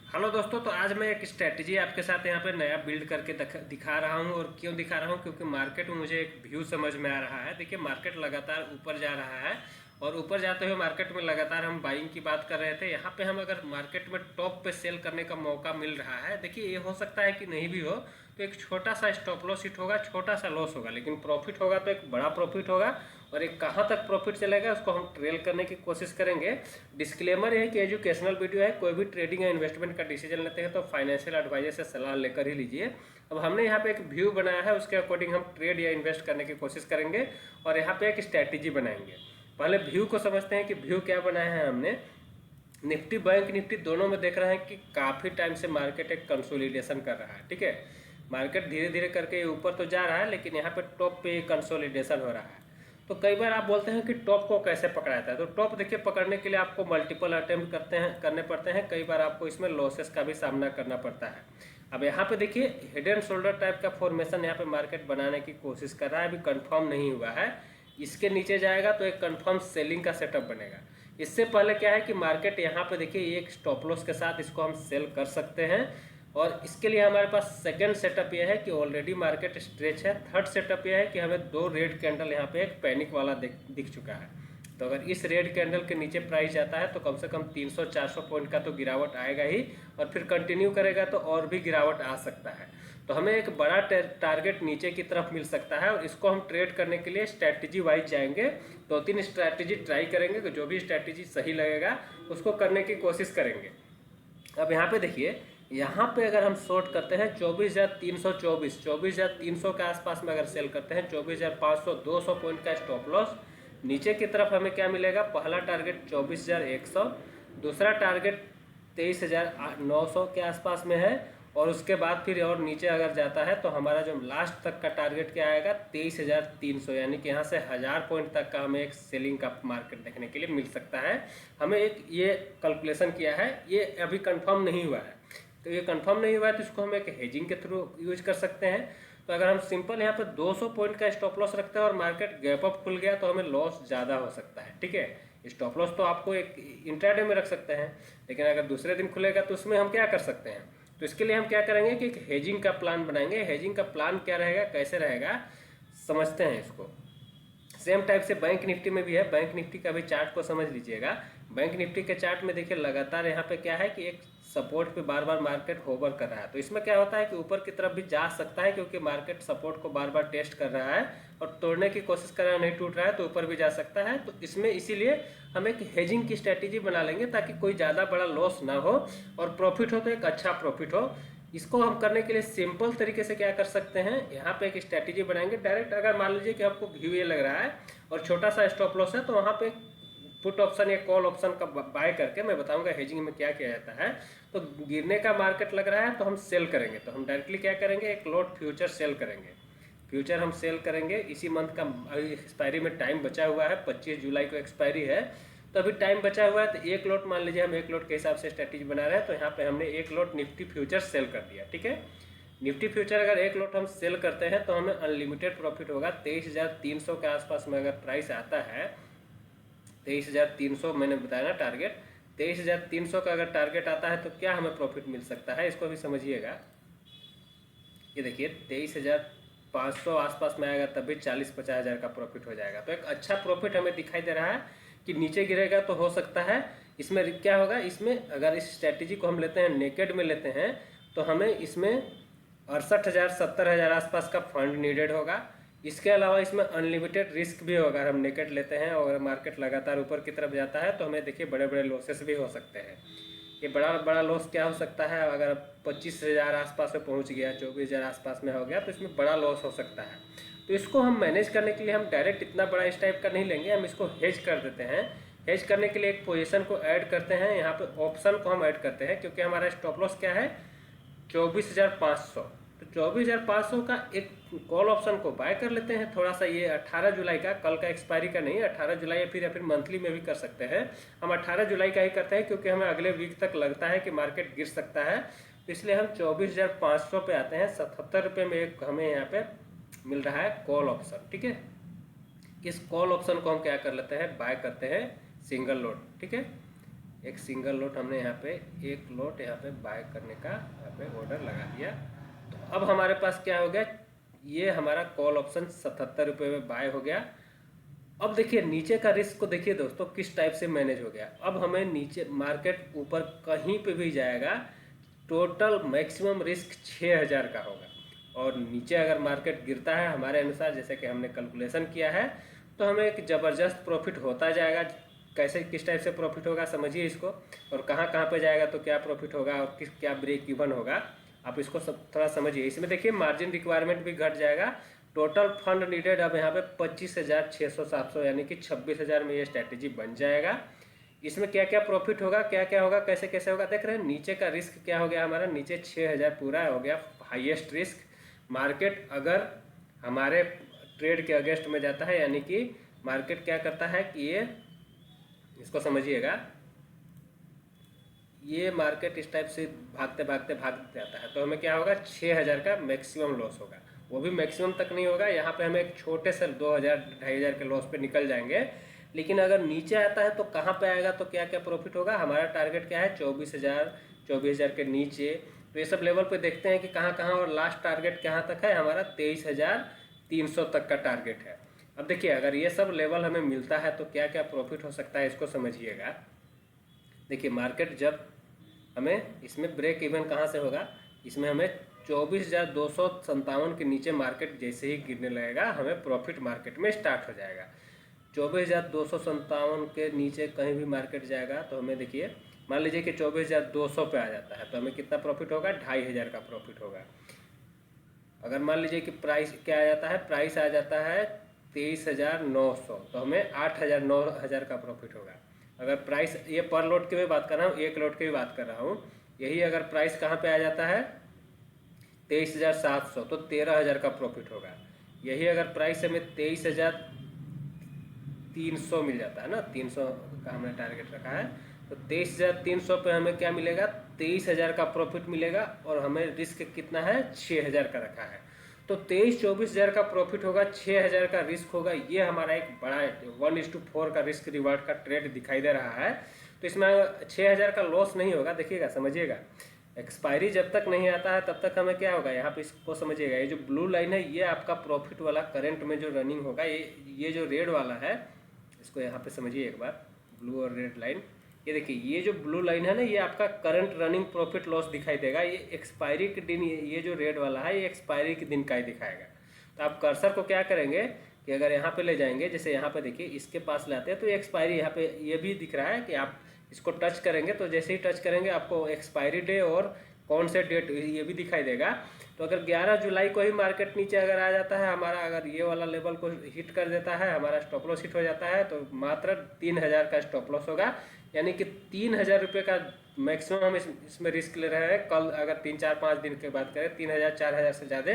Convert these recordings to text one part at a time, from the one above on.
Hello दोस्तों, तो आज मैं एक स्ट्रेटजी आपके साथ यहाँ पे नया बिल्ड करके दिखा रहा हूँ। और क्यों दिखा रहा हूँ? क्योंकि मार्केट में मुझे एक व्यू समझ में आ रहा है। देखिए, मार्केट लगातार ऊपर जा रहा है और ऊपर जाते हुए मार्केट में लगातार हम बाइंग की बात कर रहे थे। यहाँ पे हम अगर मार्केट में टॉप पे सेल करने का मौका मिल रहा है, देखिए ये हो सकता है कि नहीं भी हो, तो एक छोटा सा स्टॉप लॉस हिट होगा, छोटा सा लॉस होगा, लेकिन प्रॉफिट होगा तो एक बड़ा प्रॉफिट होगा। और एक कहाँ तक प्रॉफिट चलेगा उसको हम ट्रेल करने की कोशिश करेंगे। डिस्क्लेमर है कि एजुकेशनल वीडियो है, कोई भी ट्रेडिंग या इन्वेस्टमेंट का डिसीजन लेते हैं तो फाइनेंशियल एडवाइजर से सलाह लेकर ही लीजिए। अब हमने यहाँ पे एक व्यू बनाया है, उसके अकॉर्डिंग हम ट्रेड या इन्वेस्ट करने की कोशिश करेंगे और यहाँ पे एक स्ट्रैटेजी बनाएंगे। पहले व्यू को समझते हैं कि व्यू क्या बनाया है हमने। निफ्टी बैंक निफ्टी दोनों में देख रहे हैं कि काफ़ी टाइम से मार्केट एक कंसोलिडेशन कर रहा है। ठीक है, मार्केट धीरे धीरे करके ऊपर तो जा रहा है, लेकिन यहाँ पे टॉप पे कंसोलिडेशन हो रहा है। तो कई बार आप बोलते हैं कि टॉप को कैसे पकड़ा जाता है, तो टॉप देखिए पकड़ने के लिए आपको मल्टीपल अटेम्प्ट करने पड़ते हैं। कई बार आपको इसमें लॉसेस का भी सामना करना पड़ता है। अब यहाँ पे देखिए हेड एंड शोल्डर टाइप का फॉर्मेशन यहाँ पे मार्केट बनाने की कोशिश कर रहा है, अभी कंफर्म नहीं हुआ है। इसके नीचे जाएगा तो एक कंफर्म सेलिंग का सेटअप बनेगा। इससे पहले क्या है कि मार्केट यहाँ पे देखिए एक स्टॉप लॉस के साथ इसको हम सेल कर सकते हैं। और इसके लिए हमारे पास सेकंड सेटअप यह है कि ऑलरेडी मार्केट स्ट्रेच है। थर्ड सेटअप यह है कि हमें दो रेड कैंडल यहाँ पे एक पैनिक वाला दिख चुका है। तो अगर इस रेड कैंडल के नीचे प्राइस जाता है तो कम से कम 300-400 पॉइंट का तो गिरावट आएगा ही, और फिर कंटिन्यू करेगा तो और भी गिरावट आ सकता है। तो हमें एक बड़ा टारगेट नीचे की तरफ मिल सकता है और इसको हम ट्रेड करने के लिए स्ट्रैटेजी वाइज जाएंगे। 2-3 स्ट्रैटेजी ट्राई करेंगे, तो जो भी स्ट्रैटेजी सही लगेगा उसको करने की कोशिश करेंगे। अब यहाँ पे देखिए, यहाँ पे अगर हम शॉर्ट करते हैं 24,324 के आसपास में अगर सेल करते हैं, 24,500 200 पॉइंट का स्टॉप लॉस। नीचे की तरफ हमें क्या मिलेगा? पहला टारगेट 24,100, दूसरा टारगेट 23,900 के आसपास में है। और उसके बाद फिर और नीचे अगर जाता है तो हमारा जो लास्ट तक का टारगेट क्या आएगा? 23,300, यानी कि यहाँ से 1000 पॉइंट तक का हमें एक सेलिंग का मार्केट देखने के लिए मिल सकता है। हमें एक ये कैलकुलेशन किया है, ये अभी कंफर्म नहीं हुआ है। तो ये कंफर्म नहीं हुआ है तो इसको हम एक हेजिंग के थ्रू यूज कर सकते हैं। तो अगर हम सिंपल यहाँ पे 200 पॉइंट का स्टॉप लॉस रखते हैं और मार्केट गैप अप खुल गया तो हमें लॉस ज़्यादा हो सकता है। ठीक है, स्टॉप लॉस तो आपको एक इंट्राडे में रख सकते हैं, लेकिन अगर दूसरे दिन खुलेगा तो उसमें हम क्या कर सकते हैं? तो इसके लिए हम क्या करेंगे कि एक हेजिंग का प्लान बनाएंगे। हेजिंग का प्लान क्या रहेगा, कैसे रहेगा, समझते हैं इसको। सेम टाइप से बैंक निफ्टी में भी है। बैंक निफ्टी का भी चार्ट को समझ लीजिएगा। बैंक निफ्टी के चार्ट में देखिए लगातार यहाँ पे क्या है कि एक सपोर्ट पे बार बार मार्केट होवर कर रहा है। तो इसमें क्या होता है कि ऊपर की तरफ भी जा सकता है, क्योंकि मार्केट सपोर्ट को बार बार टेस्ट कर रहा है और तोड़ने की कोशिश कर रहा है, नहीं टूट रहा है तो ऊपर भी जा सकता है। तो इसमें इसीलिए हम एक हेजिंग की स्ट्रैटेजी बना लेंगे ताकि कोई ज़्यादा बड़ा लॉस ना हो और प्रॉफिट हो तो एक अच्छा प्रॉफिट हो। इसको हम करने के लिए सिंपल तरीके से क्या कर सकते हैं, यहाँ पे एक स्ट्रैटेजी बनाएंगे डायरेक्ट। अगर मान लीजिए कि आपको व्यू ये लग रहा है और छोटा सा स्टॉप लॉस है, तो वहाँ पे पुट ऑप्शन या कॉल ऑप्शन का बाय करके मैं बताऊंगा हेजिंग में क्या किया जाता है। तो गिरने का मार्केट लग रहा है तो हम सेल करेंगे, तो हम डायरेक्टली क्या करेंगे, एक लॉट फ्यूचर सेल करेंगे। फ्यूचर हम सेल करेंगे इसी मंथ का। अभी एक्सपायरी में टाइम बचा हुआ है, 25 जुलाई को एक्सपायरी है, तो अभी टाइम बचा हुआ है। तो एक लॉट मान लीजिए हम एक लॉट के हिसाब से स्ट्रैटेजी बना रहे हैं, तो यहाँ पे हमने एक लॉट निफ्टी फ्यूचर सेल कर दिया। ठीक है, निफ्टी फ्यूचर अगर एक लॉट हम सेल करते हैं तो हमें अनलिमिटेड प्रॉफिट होगा। 23,300 के आसपास में अगर प्राइस आता है, 23,300 मैंने बताया ना टारगेट, 23,300 का अगर टारगेट आता है तो क्या हमें प्रॉफिट मिल सकता है, इसको भी समझिएगा। ये देखिए 23,500 आसपास में आएगा तब भी 40-50 हज़ार का प्रॉफिट हो जाएगा। तो एक अच्छा प्रॉफिट हमें दिखाई दे रहा है कि नीचे गिरेगा तो हो सकता है। इसमें क्या होगा, इसमें अगर इस स्ट्रैटेजी को हम लेते हैं नेकेड में लेते हैं तो हमें इसमें 68,000-70,000 आसपास का फंड नीडेड होगा। इसके अलावा इसमें अनलिमिटेड रिस्क भी होगा। अगर हम नेकेड लेते हैं और मार्केट लगातार ऊपर की तरफ जाता है तो हमें देखिए बड़े बड़े लॉसेस भी हो सकते हैं। ये बड़ा बड़ा लॉस क्या हो सकता है, अगर 25,000 आसपास में पहुंच गया, 24,000 आसपास में हो गया तो इसमें बड़ा लॉस हो सकता है। तो इसको हम मैनेज करने के लिए हम डायरेक्ट इतना बड़ा इस टाइप का नहीं लेंगे, हम इसको हेज कर देते हैं। हेज करने के लिए एक पोजीशन को ऐड करते हैं, यहाँ पे ऑप्शन को हम ऐड करते हैं, क्योंकि हमारा स्टॉप लॉस क्या है 24,500। तो 24,500 का एक कॉल ऑप्शन को बाय कर लेते हैं थोड़ा सा। ये 18 जुलाई का, कल का एक्सपायरी का नहीं, 18 जुलाई या फिर मंथली में भी कर सकते हैं। हम 18 जुलाई का ही करते हैं क्योंकि हमें अगले वीक तक लगता है कि मार्केट गिर सकता है। तो इसलिए हम 24,500 पे आते हैं। 77 रुपये में एक हमें यहाँ पे मिल रहा है कॉल ऑप्शन। ठीक है, इस कॉल ऑप्शन को हम क्या कर लेते हैं, बाय करते हैं सिंगल लॉट। ठीक है, एक सिंगल लोट हमने यहाँ पे एक लोट यहाँ पे बाय करने का यहाँ पे ऑर्डर लगा दिया। तो अब हमारे पास क्या हो गया, ये हमारा कॉल ऑप्शन 77 रुपये में बाय हो गया। अब देखिए नीचे का रिस्क को देखिए दोस्तों किस टाइप से मैनेज हो गया। अब हमें नीचे मार्केट ऊपर कहीं पे भी जाएगा, टोटल मैक्सिमम रिस्क 6000 का होगा। और नीचे अगर मार्केट गिरता है हमारे अनुसार, जैसे कि हमने कैलकुलेशन किया है, तो हमें एक ज़बरदस्त प्रॉफिट होता जाएगा। कैसे किस टाइप से प्रॉफिट होगा समझिए इसको, और कहाँ कहाँ पे जाएगा तो क्या प्रॉफिट होगा और किस क्या ब्रेक इवन होगा, आप इसको सब थोड़ा समझिए। इसमें देखिए मार्जिन रिक्वायरमेंट भी घट जाएगा। टोटल फंड नीडेड अब यहाँ पे 25,600 यानी कि 26,000 में ये स्ट्रैटेजी बन जाएगा। इसमें क्या क्या प्रॉफिट होगा, क्या क्या होगा, कैसे कैसे होगा, देख रहे हैं नीचे का रिस्क क्या हो गया हमारा, नीचे 6000 पूरा हो गया हाईएस्ट रिस्क। मार्केट अगर हमारे ट्रेड के अगेंस्ट में जाता है, यानी कि मार्केट क्या करता है कि ये इसको समझिएगा, ये मार्केट इस टाइप से भागते भागते भाग जाता है तो हमें क्या होगा 6000 का मैक्सिमम लॉस होगा। वो भी मैक्सिमम तक नहीं होगा, यहाँ पे हमें एक छोटे से 2000-2500 के लॉस पे निकल जाएंगे। लेकिन अगर नीचे आता है तो कहाँ पे आएगा, तो क्या क्या प्रॉफिट होगा। हमारा टारगेट क्या है 24,000 के नीचे, तो ये सब लेवल पे देखते हैं कि कहाँ कहाँ, और लास्ट टारगेट कहाँ तक है हमारा 23,300 तक का टारगेट है। अब देखिए अगर ये सब लेवल हमें मिलता है तो क्या क्या प्रॉफिट हो सकता है इसको समझिएगा। देखिए मार्केट जब हमें इसमें ब्रेक इवन कहाँ से होगा, इसमें हमें 24,257 के नीचे मार्केट जैसे ही गिरने लगेगा हमें प्रॉफिट मार्केट में स्टार्ट हो जाएगा। 24,257 के नीचे कहीं भी मार्केट जाएगा तो हमें देखिए मान लीजिए कि 24,200 पे आ जाता है तो हमें कितना प्रॉफिट होगा, 2500 का प्रॉफिट होगा। अगर मान लीजिए कि प्राइस क्या आ जाता है, प्राइस आ जाता है 23,900 तो हमें 8,000-9,000 का प्रॉफिट होगा। अगर प्राइस, ये पर लोट की भी बात कर रहा हूँ, एक लोट की भी बात कर रहा हूँ, यही अगर प्राइस कहाँ पे आ जाता है 23,700 तो 13,000 का प्रॉफिट होगा। यही अगर प्राइस हमें 23,300 मिल जाता है ना, 300 का हमने टारगेट रखा है, तो 23,300 पे हमें क्या मिलेगा 23,000 का प्रॉफिट मिलेगा। और हमें रिस्क कितना है 6,000 का रखा है, तो 23-24,000 का प्रॉफिट होगा, 6,000 का रिस्क होगा। ये हमारा एक बड़ा 1:4 का रिस्क रिवार्ड का ट्रेड दिखाई दे रहा है। तो इसमें 6,000 का लॉस नहीं होगा। देखिएगा समझिएगा, एक्सपायरी जब तक नहीं आता है तब तक हमें क्या होगा, यहाँ पे इसको समझिएगा, ये जो ब्लू लाइन है ये आपका प्रॉफिट वाला करंट में जो रनिंग होगा, ये जो रेड वाला है इसको यहाँ पे समझिए एक बार, ब्लू और रेड लाइन, ये देखिए ये जो ब्लू लाइन है ना ये आपका करंट रनिंग प्रॉफिट लॉस दिखाई देगा। ये एक्सपायरी के दिन, ये जो रेड वाला है ये एक्सपायरी के दिन का ही दिखाएगा। तो आप कर्सर को क्या करेंगे कि अगर यहाँ पे ले जाएंगे, जैसे यहाँ पे देखिए इसके पास लाते हैं तो एक्सपायरी यहाँ पे ये भी दिख रहा है कि आप इसको टच करेंगे तो जैसे ही टच करेंगे आपको एक्सपायरी डे और कौन से डेट ये भी दिखाई देगा। तो अगर 11 जुलाई को ही मार्केट नीचे अगर आ जाता है हमारा, अगर ये वाला लेवल को हिट कर देता है, हमारा स्टॉप लॉस हिट हो जाता है, तो मात्र 3,000 का स्टॉप लॉस होगा। यानी कि 3,000 रुपये का मैक्सिमम हम इसमें रिस्क ले रहे हैं। कल अगर 3-4-5 दिन के बाद करें 3,000-4,000 से ज़्यादा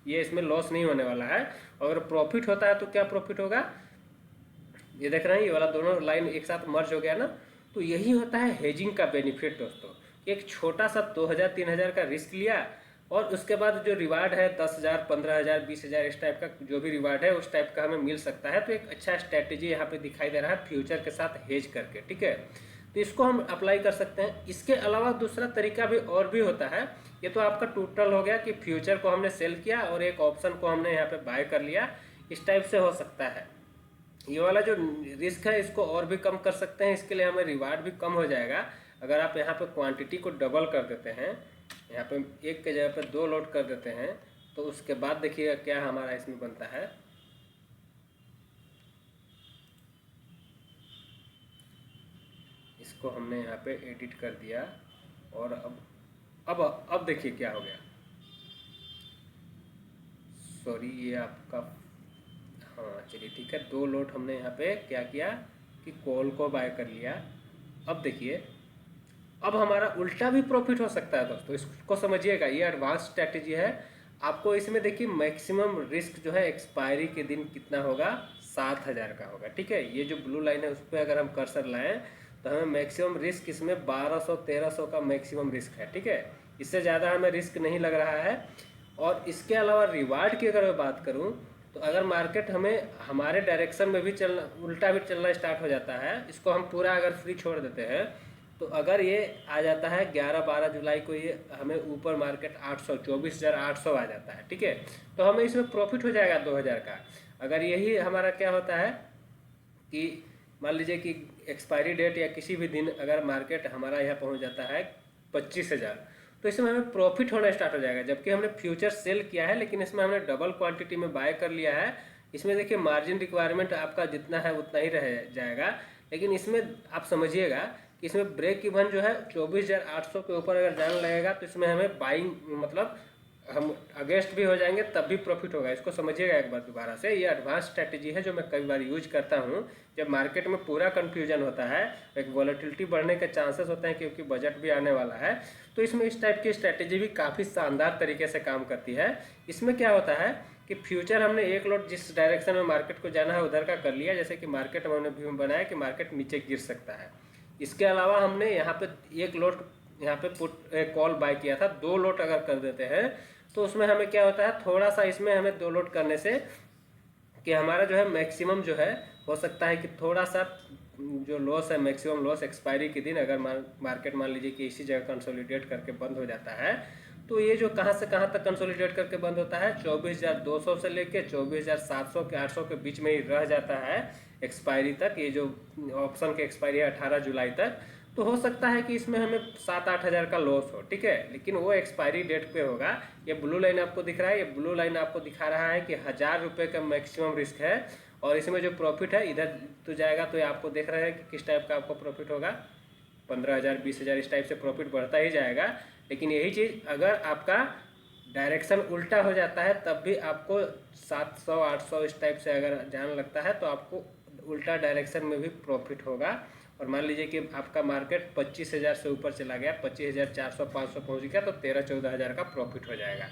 ये इसमें लॉस नहीं होने वाला है। अगर प्रॉफिट होता है तो क्या प्रॉफिट होगा, ये देख रहे हैं ये वाला दोनों लाइन एक साथ मर्ज हो गया ना। तो यही होता है हेजिंग का बेनिफिट दोस्तों। एक छोटा सा 2,000-3,000 का रिस्क लिया और उसके बाद जो रिवार्ड है 10,000, 15,000, 20,000 इस टाइप का जो भी रिवार्ड है उस टाइप का हमें मिल सकता है। तो एक अच्छा स्ट्रैटेजी यहाँ पे दिखाई दे रहा है फ्यूचर के साथ हेज करके, ठीक है। तो इसको हम अप्लाई कर सकते हैं। इसके अलावा दूसरा तरीका भी और भी होता है। ये तो आपका टोटल हो गया कि फ्यूचर को हमने सेल किया और एक ऑप्शन को हमने यहाँ पे बाय कर लिया, इस टाइप से हो सकता है। ये वाला जो रिस्क है इसको और भी कम कर सकते हैं, इसके लिए हमें रिवार्ड भी कम हो जाएगा। अगर आप यहाँ पे क्वांटिटी को डबल कर देते हैं, यहाँ पे एक के जगह पे 2 लोड कर देते हैं, तो उसके बाद देखिएगा क्या हमारा इसमें बनता है। इसको हमने यहाँ पे एडिट कर दिया और अब देखिए क्या हो गया। सॉरी ये आपका, हाँ चलिए ठीक है, 2 लोड हमने यहाँ पे क्या किया कि कॉल को बाय कर लिया। अब देखिए अब हमारा उल्टा भी प्रॉफिट हो सकता है दोस्तों, इसको समझिएगा। ये एडवांस स्ट्रैटेजी है। आपको इसमें देखिए मैक्सिमम रिस्क जो है एक्सपायरी के दिन कितना होगा, 7,000 का होगा, ठीक है। ये जो ब्लू लाइन है उस पर अगर हम कर्सर लाएं तो हमें मैक्सिमम रिस्क इसमें 1200-1300 का मैक्सिमम रिस्क है, ठीक है। इससे ज़्यादा हमें रिस्क नहीं लग रहा है। और इसके अलावा रिवार्ड की अगर मैं बात करूँ तो अगर मार्केट हमें हमारे डायरेक्शन में भी चलना, उल्टा भी चलना स्टार्ट हो जाता है, इसको हम पूरा अगर फ्री छोड़ देते हैं तो अगर ये आ जाता है 11-12 जुलाई को, ये हमें ऊपर मार्केट 24,800 आ जाता है, ठीक है, तो हमें इसमें प्रॉफिट हो जाएगा 2000 का। अगर यही हमारा क्या होता है कि मान लीजिए कि एक्सपायरी डेट या किसी भी दिन अगर मार्केट हमारा यहाँ पहुँच जाता है 25,000, तो इसमें हमें प्रॉफिट होना स्टार्ट हो जाएगा। जबकि हमने फ्यूचर सेल किया है, लेकिन इसमें हमने डबल क्वांटिटी में बाय कर लिया है। इसमें देखिए मार्जिन रिक्वायरमेंट आपका जितना है उतना ही रह जाएगा, लेकिन इसमें आप समझिएगा कि इसमें ब्रेक इवन जो है 24,800 के ऊपर अगर जाने लगेगा तो इसमें हमें बाइंग मतलब हम अगेंस्ट भी हो जाएंगे तब भी प्रॉफिट होगा। इसको समझिएगा एक बार दोबारा से। ये एडवांस स्ट्रैटेजी है जो मैं कई बार यूज करता हूँ जब मार्केट में पूरा कंफ्यूजन होता है, एक वॉलेटिलिटी बढ़ने के चांसेस होते हैं क्योंकि बजट भी आने वाला है, तो इसमें इस टाइप की स्ट्रैटेजी भी काफ़ी शानदार तरीके से काम करती है। इसमें क्या होता है कि फ्यूचर हमने एक लॉट जिस डायरेक्शन में मार्केट को जाना है उधर का कर लिया, जैसे कि मार्केट में हमने व्यू बनाया कि मार्केट नीचे गिर सकता है। इसके अलावा हमने यहाँ पे एक लॉट यहाँ पे पुट कॉल बाय किया था, 2 लॉट अगर कर देते हैं तो उसमें हमें क्या होता है, थोड़ा सा इसमें हमें 2 लॉट करने से कि हमारा जो है मैक्सिमम जो है हो सकता है कि थोड़ा सा जो लॉस है, मैक्सिमम लॉस एक्सपायरी के दिन अगर मार्केट मान लीजिए कि इसी जगह कंसोलिडेट करके बंद हो जाता है, तो ये जो कहाँ से कहाँ तक कंसोलिडेट करके बंद होता है 24,200 से लेके 24,700 के 800 के बीच में ही रह जाता है एक्सपायरी तक। ये जो ऑप्शन की एक्सपायरी है 18 जुलाई तक, तो हो सकता है कि इसमें हमें 7-8 हज़ार का लॉस हो, ठीक है, लेकिन वो एक्सपायरी डेट पे होगा। ये ब्लू लाइन आपको दिख रहा है, ये ब्लू लाइन आपको दिखा रहा है कि 1000 रुपये का मैक्सिमम रिस्क है, और इसमें जो प्रॉफिट है इधर तो जाएगा, तो ये आपको देख रहे हैं कि किस टाइप का आपको प्रॉफिट होगा, 15,000 20,000 इस टाइप से प्रॉफिट बढ़ता ही जाएगा। लेकिन यही चीज़ अगर आपका डायरेक्शन उल्टा हो जाता है तब भी आपको 700-800 इस टाइप से अगर जाने लगता है तो आपको उल्टा डायरेक्शन में भी प्रॉफिट होगा। और मान लीजिए कि आपका मार्केट 25,000 से ऊपर चला गया, 25,400-500 पहुंच गया, तो 13-14 हज़ार का प्रॉफिट हो जाएगा।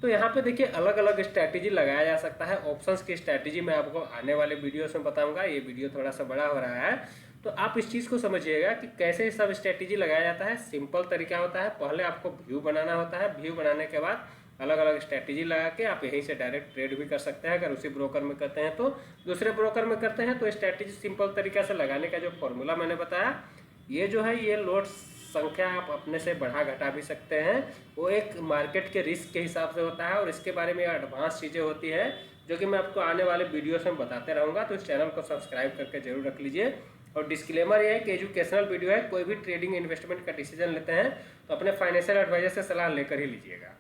तो यहाँ पे देखिए अलग अलग स्ट्रैटेजी लगाया जा सकता है। ऑप्शंस की स्ट्रैटेजी मैं आपको आने वाले वीडियोस में बताऊंगा। ये वीडियो थोड़ा सा बड़ा हो रहा है, तो आप इस चीज़ को समझिएगा कि कैसे सब स्ट्रैटेजी लगाया जाता है। सिंपल तरीका होता है, पहले आपको व्यू बनाना होता है, व्यू बनाने के बाद अलग अलग स्ट्रैटेजी लगा के आप यहीं से डायरेक्ट ट्रेड भी कर सकते हैं। अगर उसी ब्रोकर में करते हैं तो दूसरे ब्रोकर में करते हैं तो स्ट्रैटेजी सिंपल तरीका से लगाने का जो फॉर्मूला मैंने बताया, ये जो है ये लॉट संख्या आप अपने से बढ़ा घटा भी सकते हैं। वो एक मार्केट के रिस्क के हिसाब से होता है और इसके बारे में एडवांस चीज़ें होती है जो कि मैं आपको आने वाले वीडियोस में बताते रहूँगा। तो इस चैनल को सब्सक्राइब करके जरूर रख लीजिए। और डिस्क्लेमर ये है कि एजुकेशनल वीडियो है, कोई भी ट्रेडिंग इन्वेस्टमेंट का डिसीजन लेते हैं तो अपने फाइनेंशियल एडवाइजर से सलाह लेकर ही लीजिएगा।